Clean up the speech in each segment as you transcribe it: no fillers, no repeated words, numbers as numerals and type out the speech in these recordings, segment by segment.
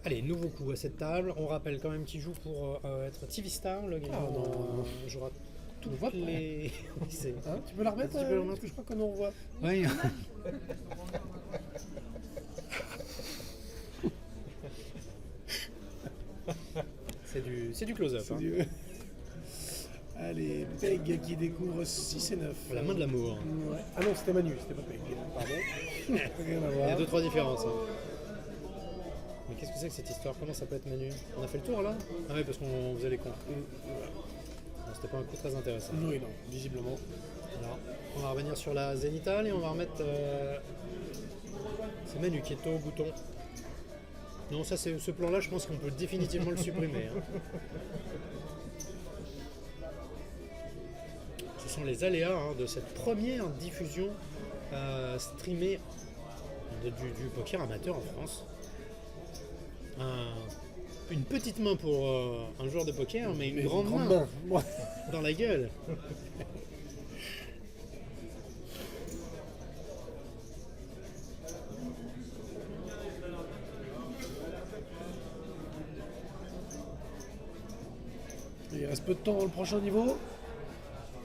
Allez, nouveau coup à cette table. On rappelle quand même qu'il joue pour être TV Star. Le gagnant jouera toutes les. Oui, Hein, tu peux la remettre Tu peux la remettre. parce que je crois qu'on en voit. Oui. C'est du close-up. C'est Hein. du- Allez, Peg qui découvre 6 et 9. La main de l'amour. Ouais. Ah non, c'était Manu, c'était pas Peg. Pardon. Rien à Il y a voir. 2-3 différences. Hein. Mais qu'est-ce que c'est que cette histoire? Comment ça peut être Manu? On a fait le tour là? Ah oui, parce qu'on faisait les comptes. Voilà. Bon, c'était pas un coup très intéressant. Oui, non, visiblement. Alors, on va revenir sur la zénithale et on va remettre. C'est Manu qui est au bouton. Non, ça, c'est ce plan-là, je pense qu'on peut définitivement le supprimer. Hein. Ce sont les aléas hein, de cette première diffusion streamée du poker amateur en France. Une petite main pour un joueur de poker, mais une grande main Ouais. dans la gueule. Il reste peu de temps dans le prochain niveau.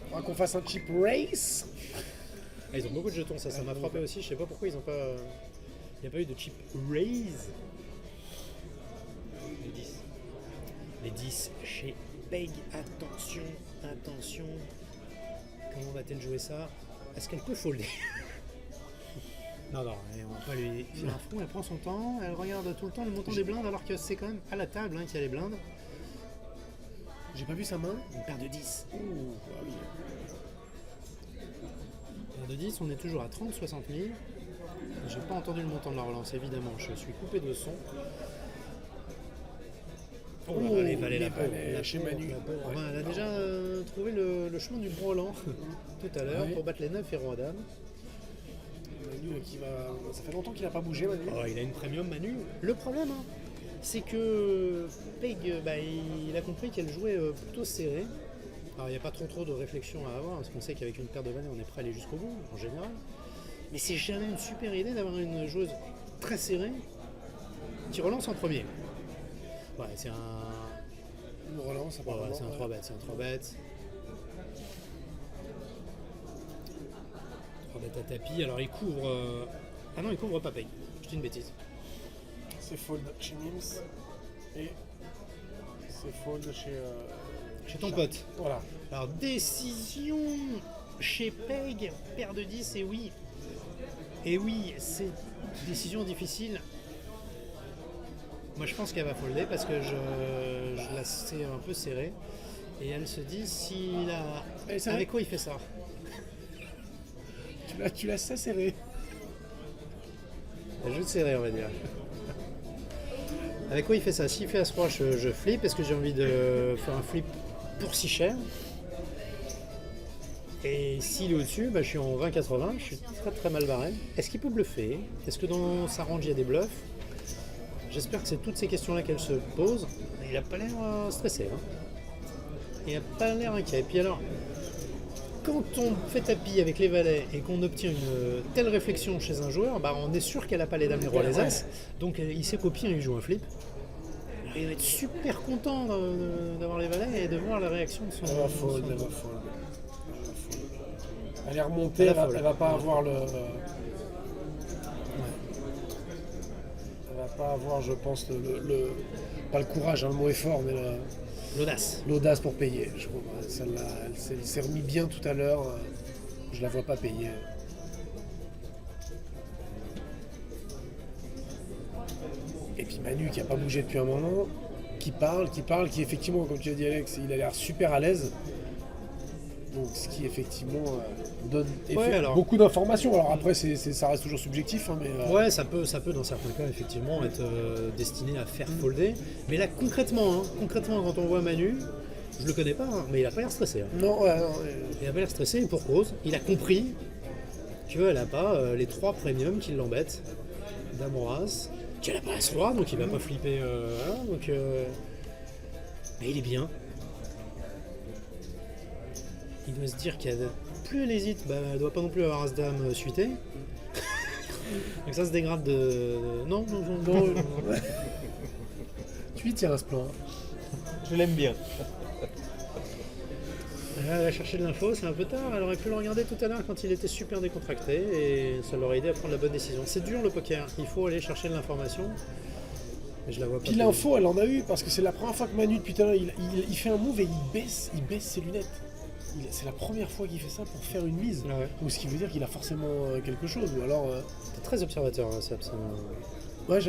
Il faudra qu'on fasse un chip race. Ah, ils ont beaucoup de jetons, ça m'a frappé aussi. Je sais pas pourquoi ils ont pas. Il n'y a pas eu de chip raise. Les 10. Les 10 chez Peg. Attention, attention. Comment va-t-elle jouer ça? Est-ce qu'elle peut folder? Non, on va pas lui faire un front, elle prend son temps, elle regarde tout le temps le montant des blindes alors que c'est quand même à la table hein, qu'il y a les blindes. J'ai pas vu sa main. Une paire de 10. Ouh, ah oui. Paire de 10, on est toujours à 30-60 000. J'ai pas entendu le montant de la relance, évidemment, je suis coupé de son. Oh, les valets, la pauvre, chez Manu. la pauvre. Ouais, elle a déjà trouvé le chemin du brelan tout à l'heure Ouais. pour battre les 9 et roi dame. Manu qui va. Ça fait longtemps qu'il a pas bougé, Manu. Oh, il a une premium Manu. Le problème, hein, c'est que Peg, il a compris qu'elle jouait plutôt serrée. Alors il n'y a pas trop de réflexion à avoir, parce qu'on sait qu'avec une paire de valets, on est prêt à aller jusqu'au bout, en général. Mais c'est jamais une super idée d'avoir une joueuse très serrée qui relance en premier. Ouais, c'est un. Une relance, Ouais, apparemment. c'est un 3 bêtes, c'est un 3 bêtes. 3 bêtes à tapis, alors il couvre. Ah non, il couvre pas Peg. Je dis une bêtise. C'est fold chez Mims. Et c'est fold chez. Chez ton pote. Voilà. Alors, décision chez Peg, paire de 10, et oui. Et oui, c'est décision difficile. Moi, je pense qu'elle va folder parce que je la sais un peu serrée. Et elle se dit, s'il a. Et c'est Avec vrai. quoi il fait ça? Tu l'as assez serré. Elle joue de serré, on va dire. Avec quoi il fait ça? S'il fait As-Roi, je flippe. Est-ce que j'ai envie de faire un flip pour si cher? Et s'il est au-dessus, je suis en 20-80, je suis très mal barré. Est-ce qu'il peut bluffer? Est-ce que dans sa range il y a des bluffs? J'espère que c'est toutes ces questions-là qu'elle se pose. Il n'a pas l'air stressé. Hein. Il n'a pas l'air inquiet. Et puis alors, quand on fait tapis avec les valets et qu'on obtient une telle réflexion chez un joueur, on est sûr qu'elle n'a pas les dames, les rois, les as. Donc il sait qu'au pire, il joue un flip. Et il va être super content d'avoir les valets et de voir la réaction de son. Elle va fold, son- elle va fold. Elle est remontée, elle va pas avoir le. Elle va pas avoir, je pense, pas le courage, hein, le mot est fort, mais L'audace. l'audace pour payer. Je crois. Celle-là, elle s'est remis bien tout à l'heure. Je la vois pas payer. Et puis Manu qui a pas bougé depuis un moment, qui parle, qui effectivement, comme tu as dit Alex, il a l'air super à l'aise. Donc ce qui effectivement donne alors. beaucoup d'informations. Alors après, ça reste toujours subjectif, hein, mais Ouais, ça peut dans certains cas effectivement être destiné à faire folder. Mais là concrètement, quand on voit Manu, je le connais pas, hein, mais il a pas l'air stressé. Hein. non, ouais, non, Il a pas l'air stressé et pour cause. Il a compris qu'elle n'a pas les 3 premiums qui l'embêtent. Damoras, qu'elle n'a pas As-Roi, donc il va pas flipper. Voilà, donc, mais il est bien. Il doit se dire plus elle hésite, elle doit pas non plus avoir As-Dame suité. Donc ça se dégrade de. Non. lui tient à ce plan. Je l'aime bien. Elle va chercher de l'info, c'est un peu tard. Elle aurait pu le regarder tout à l'heure quand il était super décontracté et ça l'aurait aidé à prendre la bonne décision. C'est dur le poker, il faut aller chercher de l'information. Mais je la vois pas. Puis l'info, elle en a eu, parce que c'est la première fois que Manu, depuis tout à l'heure, il fait un move et il baisse ses lunettes. C'est la première fois qu'il fait ça pour faire une mise. Ah ouais. Donc ce qui veut dire qu'il a forcément quelque chose. Ou alors. T'es très observateur, hein, Seb, ça. Ouais, Ouais.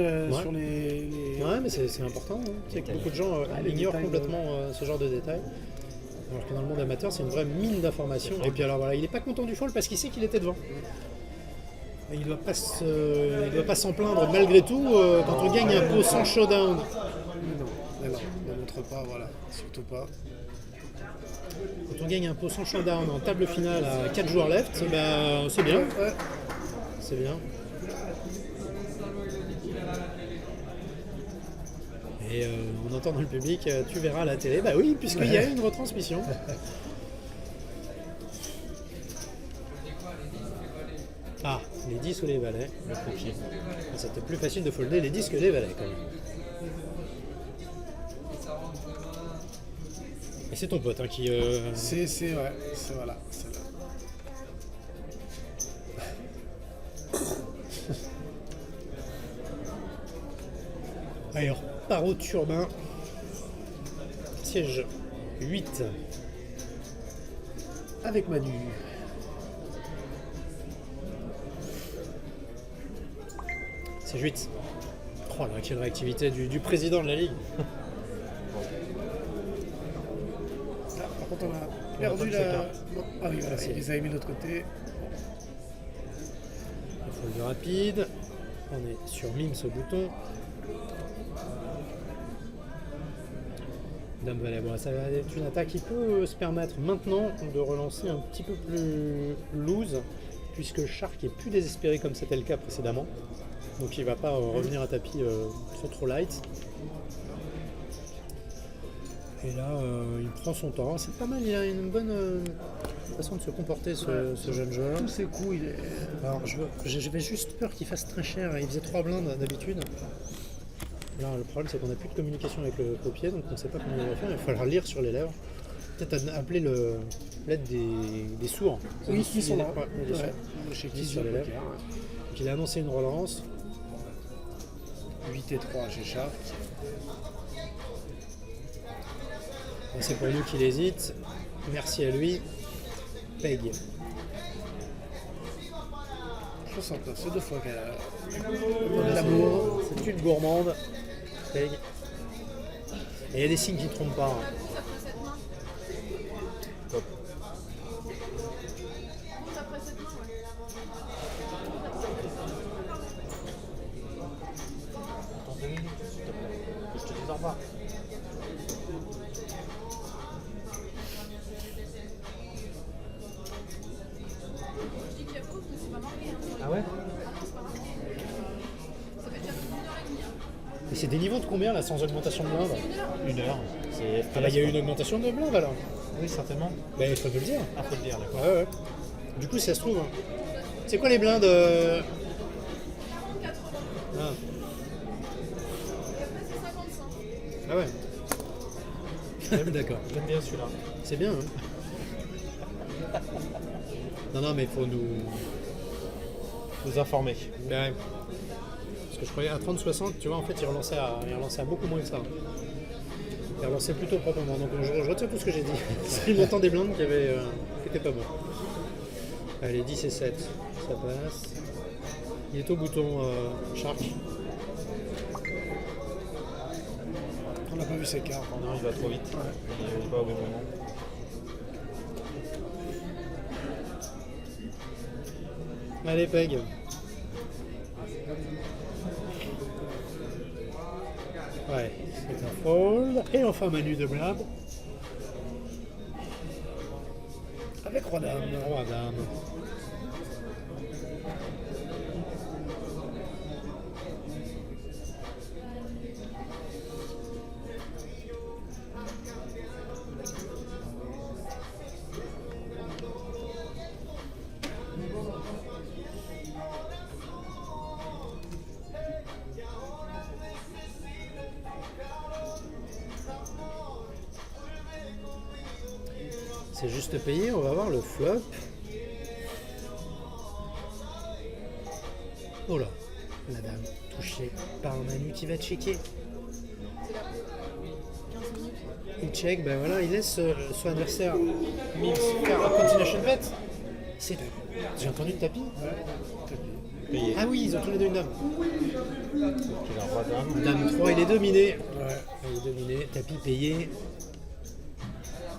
sur les. Ouais, mais c'est important. Hein. Tu sais que beaucoup de gens les ignorent détails, complètement ce genre de détails. Alors que dans le monde amateur, c'est une vraie mine d'informations. Et puis alors voilà, il est pas content du fold parce qu'il sait qu'il était devant. Et il doit pas s'en plaindre malgré tout quand on gagne un pot sans showdown. Non, ne montre pas, voilà, surtout pas. Quand on gagne un pot sans showdown en table finale à 4 joueurs left, ben, c'est bien. Ouais. C'est bien. Et on entend dans le public, tu verras à la télé. Bah oui, puisqu'il y a une retransmission. Ah, les 10 ou les valets. Le copier. C'était plus facile de folder les 10 que les valets quand même. Et c'est ton pote hein, qui... C'est ouais, c'est voilà, c'est là. Allez, on repart au turbin. Siège 8. Avec Manu. Siège 8. Oh là, quelle réactivité du président de la Ligue. Ah, par contre, on a pas perdu de la. chacun. Non. Ah oui, voilà, Si. il les avait mis de l'autre côté. Le fold rapide. On est sur mime ce bouton. Dame valet. Bon, ça va être une attaque qui peut se permettre maintenant de relancer un petit peu plus loose, puisque Shark est plus désespéré comme c'était le cas précédemment. Donc il va pas revenir à tapis trop light. Et là, il prend son temps. C'est pas mal, il a une bonne façon de se comporter ce jeune joueur. Tous ses coups, il est. Alors j'avais juste peur qu'il fasse très cher. Il faisait 3 blindes d'habitude. Là, le problème, c'est qu'on n'a plus de communication avec le paupier, donc on ne sait pas comment il va faire. Il va falloir lire sur les lèvres. Peut-être appeler l'aide des sourds. Oui, ils sont là. Ouais, il est Ouais. sourd. Chez Dix qui sur les lèvres. Donc, il a annoncé une relance. 8 et 3 chez Shark. Bon, c'est pour nous qu'il hésite. Merci à lui. Peg. 69, c'est 2 fois qu'elle a. L'amour, c'est une gourmande. Peg. Et il y a des signes qui ne trompent pas. hein. Top. Attends 2 minutes, s'il te plaît. Que je te dise au revoir. Ah ouais? Et c'est des niveaux de combien là sans augmentation de blinde? 1 heure. C'est Ah bah il y a eu une augmentation de blinde alors. Oui, certainement. Bah il faut te le dire. Ah, faut le dire, d'accord. Ouais, ouais. Du coup, si ça se trouve. C'est quoi les blindes Ah. Ah ouais. D'accord. J'aime bien celui-là. C'est bien. Hein. Non, mais il faut Nous informer. Ouais. Parce que je croyais à 30-60, tu vois, en fait, il relançait à beaucoup moins que ça. Il relançait plutôt proprement. Donc je retire tout ce que j'ai dit. C'est le montant des blindes qui était pas bon. Allez, 10 et 7, ça passe. Il est au bouton Shark. On n'a pas vu ses cartes. Non, il va trop vite. Il va au bon moment. Allez, Peg. Ouais, c'est un fold. Et enfin Manu de blinde. Avec Roi Dame. Roi dame. C'est juste payé, on va voir le flop. Oh là, la dame touchée par Manu qui va checker. Il check, ben voilà, il laisse son adversaire Mills faire un continuation bet. J'ai entendu le tapis. Payé. Ah oui, ils ont tous les deux une dame. Il a un roi dame. Dame 3, il est dominé. Ouais. Il est dominé, tapis payé.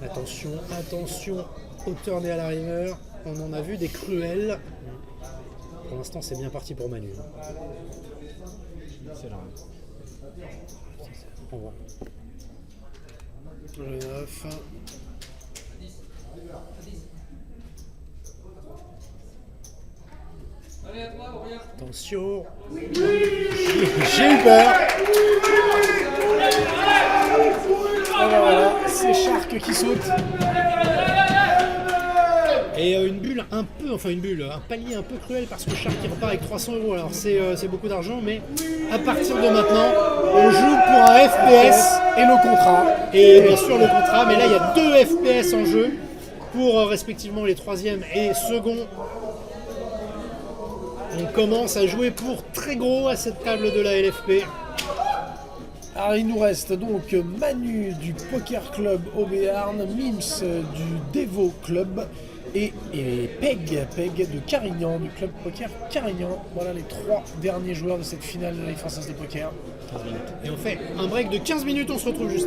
Attention, attention au turn et à la river. On en a vu des cruels. Pour l'instant, c'est bien parti pour Manu. C'est là. On voit. Le 9. Attention. J'ai eu peur. Voilà, c'est Shark qui saute. Et une bulle un peu, enfin une bulle, un palier un peu cruel parce que Shark il repart avec 300 €. Alors c'est beaucoup d'argent, mais à partir de maintenant, on joue pour un FPS Et le contrat. et bien sûr le contrat. Mais là il y a 2 FPS en jeu pour respectivement les 3e et second. On commence à jouer pour très gros à cette table de la LFP. Alors il nous reste donc Manu du Poker Club au Béarn, Mims du Devo Club et Peg de Carignan, du Club Poker Carignan. Voilà les 3 derniers joueurs de cette finale de la Ligue française de poker. 15 minutes. Et on fait un break de 15 minutes, on se retrouve juste après.